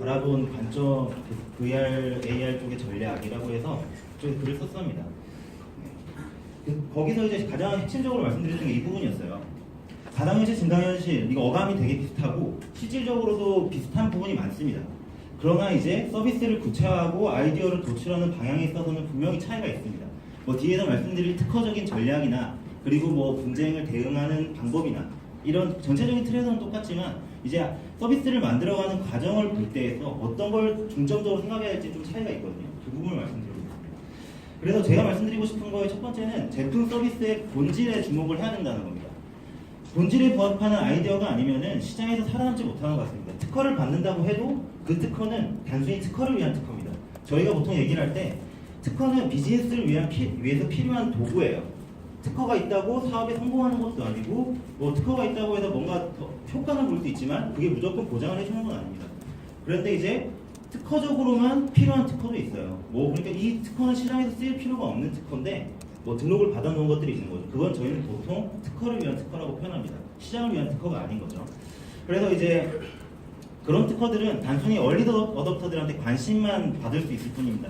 바라본 관점, VR, AR 쪽의 전략이라고 해서 저희 글을 썼습니다. 거기서 이제 가장 핵심적으로 말씀드렸던 게 이 부분이었어요. 가상현실, 증강현실, 이거 어감이 되게 비슷하고 실질적으로도 비슷한 부분이 많습니다. 그러나 이제 서비스를 구체화하고 아이디어를 도출하는 방향에 있어서는 분명히 차이가 있습니다. 뭐 뒤에서 말씀드릴 특허적인 전략이나 그리고 뭐 분쟁을 대응하는 방법이나 이런 전체적인 틀에서는 똑같지만 이제 서비스를 만들어가는 과정을 볼 때에서 어떤 걸 중점적으로 생각해야 할지 좀 차이가 있거든요. 그 부분을 말씀드리고 있습니다. 그래서 제가 말씀드리고 싶은 거의 첫 번째는 제품 서비스의 본질에 주목을 해야 된다는 겁니다. 본질에 부합하는 아이디어가 아니면은 시장에서 살아남지 못하는 것 같습니다. 특허를 받는다고 해도 그 특허는 단순히 특허를 위한 특허입니다. 저희가 보통 얘기를 할 때 특허는 비즈니스를 위해서 필요한 도구예요. 특허가 있다고 사업에 성공하는 것도 아니고 뭐 특허가 있다고 해서 뭔가 더 효과는 볼 수 있지만 그게 무조건 보장을 해주는 건 아닙니다. 그런데 이제 특허적으로만 필요한 특허도 있어요. 뭐 그러니까 이 특허는 시장에서 쓰일 필요가 없는 특허인데 뭐 등록을 받아놓은 것들이 있는 거죠. 그건 저희는 보통 특허를 위한 특허라고 표현합니다. 시장을 위한 특허가 아닌 거죠. 그래서 이제 그런 특허들은 단순히 얼리 어댑터들한테 관심만 받을 수 있을 뿐입니다.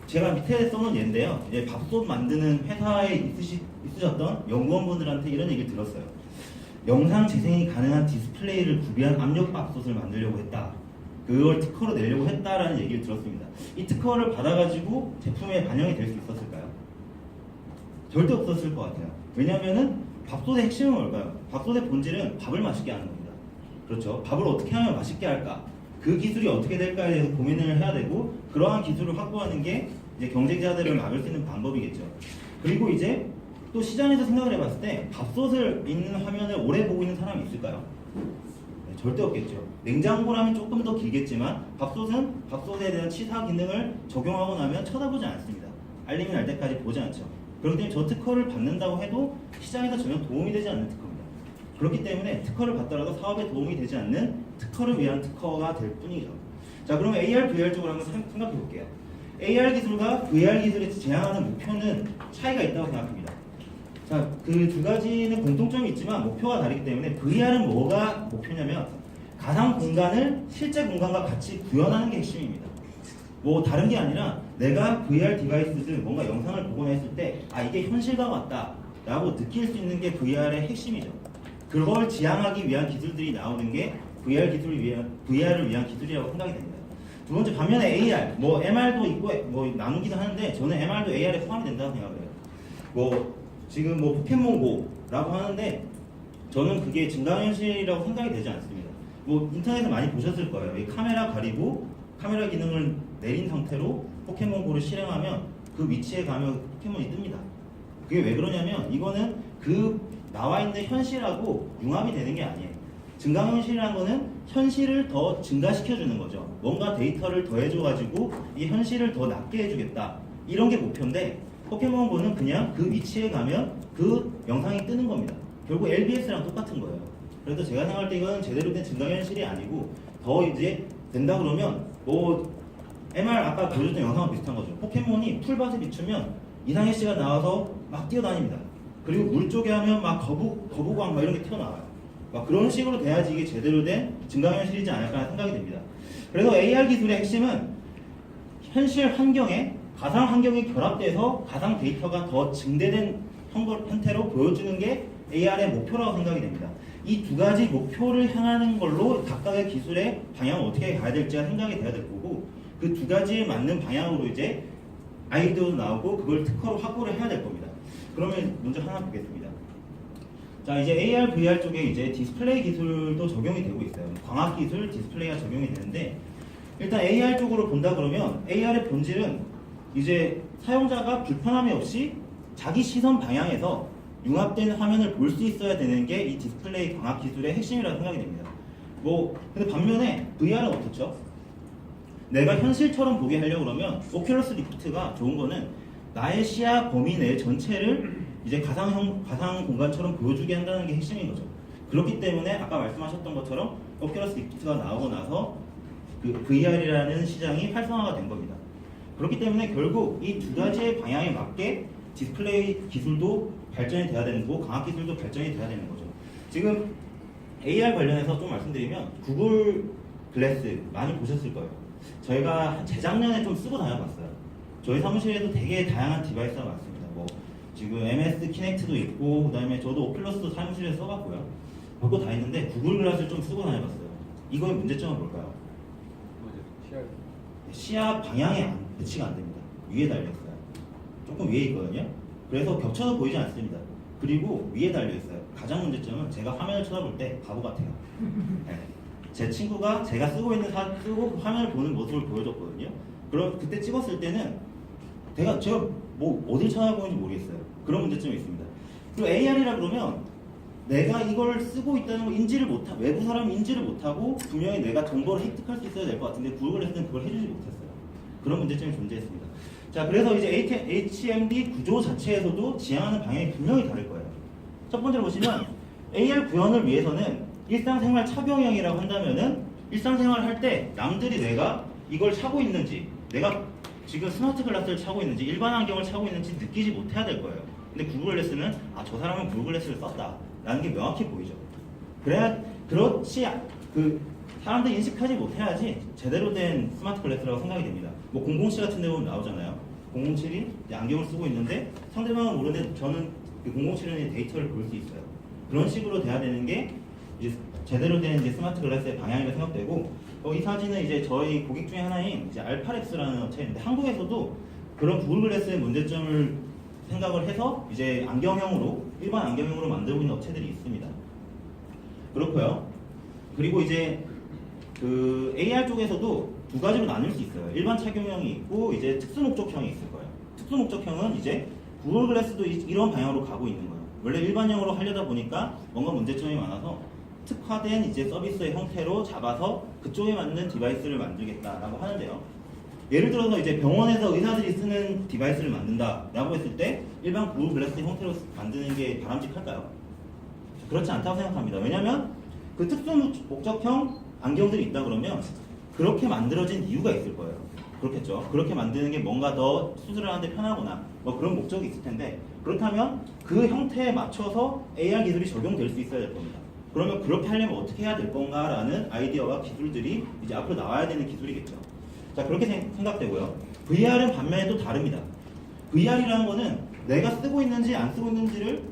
제가 밑에 써놓은 예인데요. 이제 밥솥 만드는 회사에 있으셨던 연구원분들한테 이런 얘기를 들었어요. 영상 재생이 가능한 디스플레이를 구비한 압력밥솥을 만들려고 했다. 그걸 특허로 내려고 했다라는 얘기를 들었습니다. 이 특허를 받아가지고 제품에 반영이 될 수 있었을까요? 절대 없었을 것 같아요. 왜냐하면은 밥솥의 핵심은 뭘까요? 밥솥의 본질은 밥을 맛있게 하는 겁니다. 그렇죠? 밥을 어떻게 하면 맛있게 할까? 그 기술이 어떻게 될까에 대해서 고민을 해야 되고 그러한 기술을 확보하는 게 이제 경쟁자들을 막을 수 있는 방법이겠죠. 그리고 이제 또 시장에서 생각을 해봤을 때 밥솥을 있는 화면을 오래 보고 있는 사람이 있을까요? 네, 절대 없겠죠. 냉장고라면 조금 더 길겠지만 밥솥은 밥솥에 대한 치사 기능을 적용하고 나면 쳐다보지 않습니다. 알림이 날 때까지 보지 않죠. 그렇기 때문에 저 특허를 받는다고 해도 시장에서 전혀 도움이 되지 않는 특허입니다. 그렇기 때문에 특허를 받더라도 사업에 도움이 되지 않는 특허를 위한 특허가 될 뿐이죠. 자, 그러면 AR, VR 쪽으로 한번 생각해 볼게요. AR 기술과 VR 기술에 지향하는 목표는 차이가 있다고 생각합니다. 자, 그 두 가지는 공통점이 있지만 목표가 다르기 때문에 VR은 뭐가 목표냐면 가상 공간을 실제 공간과 같이 구현하는 게 핵심입니다. 뭐 다른 게 아니라 내가 VR 디바이스들 뭔가 영상을 보거나 했을 때 아 이게 현실과 같다 라고 느낄 수 있는 게 VR의 핵심이죠. 그걸 지향하기 위한 기술들이 나오는 게 VR을 위한 기술이라고 생각이 됩니다. 두 번째 반면에 AR, 뭐 MR도 있고 뭐 나누기도 하는데 저는 MR도 AR에 포함이 된다고 생각을 해요. 뭐 지금 뭐 포켓몬고라고 하는데 저는 그게 증강현실이라고 생각이 되지 않습니다. 뭐 인터넷에 많이 보셨을 거예요. 이 카메라 가리고 카메라 기능을 내린 상태로 포켓몬고를 실행하면 그 위치에 가면 포켓몬이 뜹니다. 그게 왜 그러냐면 이거는 그 나와 있는 현실하고 융합이 되는 게 아니에요. 증강현실이라는 거는 현실을 더 증가시켜주는 거죠. 뭔가 데이터를 더해줘가지고 이 현실을 더 낫게 해주겠다. 이런 게 목표인데 포켓몬고는 그냥 그 위치에 가면 그 영상이 뜨는 겁니다. 결국 LBS랑 똑같은 거예요. 그래서 제가 생각할 때 이건 제대로 된 증강현실이 아니고 더 이제 된다 그러면 뭐 MR 아까 보여줬던 영상과 비슷한 거죠. 포켓몬이 풀밭에 비추면 이상해 씨가 나와서 막 뛰어다닙니다. 그리고 물 쪽에 하면 막 거북왕 막 이런 게 튀어나와요. 막 그런 식으로 돼야지 이게 제대로 된 증강현실이지 않을까 하는 생각이 듭니다. 그래서 AR 기술의 핵심은 현실 환경에 가상 환경이 결합돼서 가상 데이터가 더 증대된 형태로 보여주는 게 AR의 목표라고 생각이 됩니다. 이 두 가지 목표를 향하는 걸로 각각의 기술의 방향을 어떻게 가야 될지가 생각이 돼야 될 거고 그 두 가지에 맞는 방향으로 이제 아이디어도 나오고 그걸 특허로 확보를 해야 될 겁니다. 그러면 먼저 하나 보겠습니다. 자, 이제 AR, VR 쪽에 이제 디스플레이 기술도 적용이 되고 있어요. 광학 기술, 디스플레이가 적용이 되는데 일단 AR 쪽으로 본다 그러면 AR의 본질은 이제 사용자가 불편함이 없이 자기 시선 방향에서 융합된 화면을 볼 수 있어야 되는 게 이 디스플레이 광학 기술의 핵심이라고 생각이 됩니다. 뭐 근데 반면에 VR은 어떻죠? 내가 현실처럼 보게 하려고 그러면 오큘러스 리프트가 좋은 거는 나의 시야 범위 내 전체를 이제 가상 공간처럼 보여주게 한다는 게 핵심인 거죠. 그렇기 때문에 아까 말씀하셨던 것처럼 오큘러스 리프트가 나오고 나서 그 VR이라는 시장이 활성화가 된 겁니다. 그렇기 때문에 결국 이 두 가지의 방향에 맞게 디스플레이 기술도 발전이 돼야 되는 거고 광학 기술도 발전이 돼야 되는 거죠. 지금 AR 관련해서 좀 말씀드리면 구글 글래스 많이 보셨을 거예요. 저희가 재작년에 좀 쓰고 다녀봤어요. 저희 사무실에도 되게 다양한 디바이스가 많습니다. 뭐 지금 MS 키넥트도 있고 그다음에 저도 오큘러스도 사무실에서 써봤고요. 별거 다 있는데 구글 글라스를 좀 쓰고 다녀봤어요. 이거의 문제점은 뭘까요? 시야 방향에 배치가 안 됩니다. 위에 달려있어요. 조금 위에 있거든요. 그래서 겹쳐서 보이지 않습니다. 그리고 위에 달려있어요. 가장 문제점은 제가 화면을 쳐다볼 때 바보 같아요. 네. 제 친구가 제가 쓰고 화면을 보는 모습을 보여줬거든요. 그럼 그때 찍었을 때는 제가 뭐 어딜 쳐다보는지 모르겠어요. 그런 문제점이 있습니다. 그리고 AR이라 그러면 내가 이걸 쓰고 있다는 걸 외부 사람이 인지를 못하고 분명히 내가 정보를 획득할 수 있어야 될 것 같은데 구글에서는 그걸 해주지 못했어요. 그런 문제점이 존재했습니다. 자, 그래서 이제 HMD 구조 자체에서도 지향하는 방향이 분명히 다를 거예요. 첫 번째로 보시면 AR 구현을 위해서는 일상생활 착용형이라고 한다면은 일상생활을 할 때 남들이 내가 이걸 차고 있는지, 내가 지금 스마트 글라스를 차고 있는지, 일반 안경을 차고 있는지 느끼지 못해야 될 거예요. 근데 구글 글래스는 저 사람은 구글 글래스를 썼다 라는 게 명확히 보이죠. 그렇지 그 사람들이 인식하지 못해야지 제대로 된 스마트 글래스라고 생각이 됩니다. 뭐 007 같은 데 보면 나오잖아요. 007이 안경을 쓰고 있는데 상대방은 모르는데 저는 그 007의 데이터를 볼 수 있어요. 그런 식으로 돼야 되는 게 이제 제대로 된 이제 스마트 글라스의 방향이라고 생각되고, 이 사진은 이제 저희 고객 중에 하나인 이제 알파렉스라는 업체인데 한국에서도 그런 구글 글래스의 문제점을 생각을 해서 이제 일반 안경형으로 만들고 있는 업체들이 있습니다. 그렇고요. 그리고 이제 그 AR 쪽에서도 두 가지로 나눌 수 있어요. 일반 착용형이 있고 이제 특수 목적형이 있을 거예요. 특수 목적형은 이제 구글 글래스도 이런 방향으로 가고 있는 거예요. 원래 일반형으로 하려다 보니까 뭔가 문제점이 많아서 특화된 이제 서비스의 형태로 잡아서 그쪽에 맞는 디바이스를 만들겠다라고 하는데요. 예를 들어서 이제 병원에서 의사들이 쓰는 디바이스를 만든다라고 했을 때 일반 구글 글래스 형태로 만드는 게 바람직할까요? 그렇지 않다고 생각합니다. 왜냐하면 그 특수 목적형 안경들이 있다 그러면 그렇게 만들어진 이유가 있을 거예요. 그렇겠죠. 그렇게 만드는 게 뭔가 더 수술을 하는데 편하거나 뭐 그런 목적이 있을 텐데, 그렇다면 그 형태에 맞춰서 AR 기술이 적용될 수 있어야 될 겁니다. 그러면 그렇게 하려면 어떻게 해야 될 건가라는 아이디어와 기술들이 이제 앞으로 나와야 되는 기술이겠죠. 자, 그렇게 생각되고요. VR은 반면에 또 다릅니다. VR이라는 거는 내가 쓰고 있는지 안 쓰고 있는지를,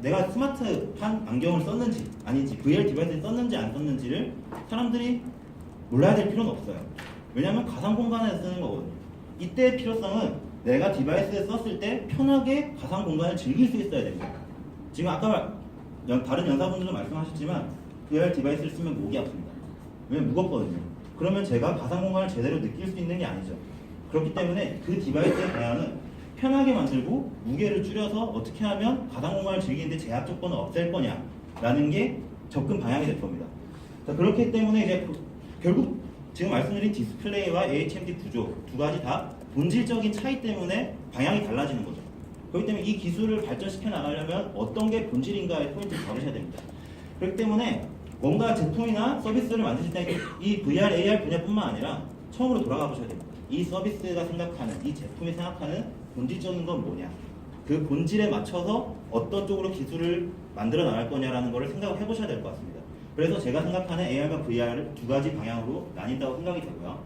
내가 스마트한 안경을 썼는지 아닌지, VR 디바이스를 썼는지 안 썼는지를 사람들이 몰라야 될 필요는 없어요. 왜냐하면 가상 공간에서 쓰는 거거든요. 이때의 필요성은 내가 디바이스를 썼을 때 편하게 가상 공간을 즐길 수 있어야 됩니다. 지금 아까 다른 연사분들도 말씀하셨지만 VR 디바이스를 쓰면 목이 아픕니다. 왜냐면 무겁거든요. 그러면 제가 가상 공간을 제대로 느낄 수 있는 게 아니죠. 그렇기 때문에 그 디바이스의 방향은 편하게 만들고 무게를 줄여서 어떻게 하면 가상 공간을 즐기는데 제약 조건을 없앨 거냐라는 게 접근 방향이 될 겁니다. 자, 그렇기 때문에 이제 결국 지금 말씀드린 디스플레이와 HMD 구조 두 가지 다 본질적인 차이 때문에 방향이 달라지는 거죠. 그렇기 때문에 이 기술을 발전시켜 나가려면 어떤 게 본질인가에 포인트를 잡으셔야 됩니다. 그렇기 때문에 뭔가 제품이나 서비스를 만드실 때 이 VR, AR 분야뿐만 아니라 처음으로 돌아가 보셔야 됩니다. 이 서비스가 생각하는, 이 제품이 생각하는 본질적인 건 뭐냐, 그 본질에 맞춰서 어떤 쪽으로 기술을 만들어 나갈 거냐라는 것을 생각을 해보셔야 될 것 같습니다. 그래서 제가 생각하는 AR과 VR을 두 가지 방향으로 나뉜다고 생각이 되고요.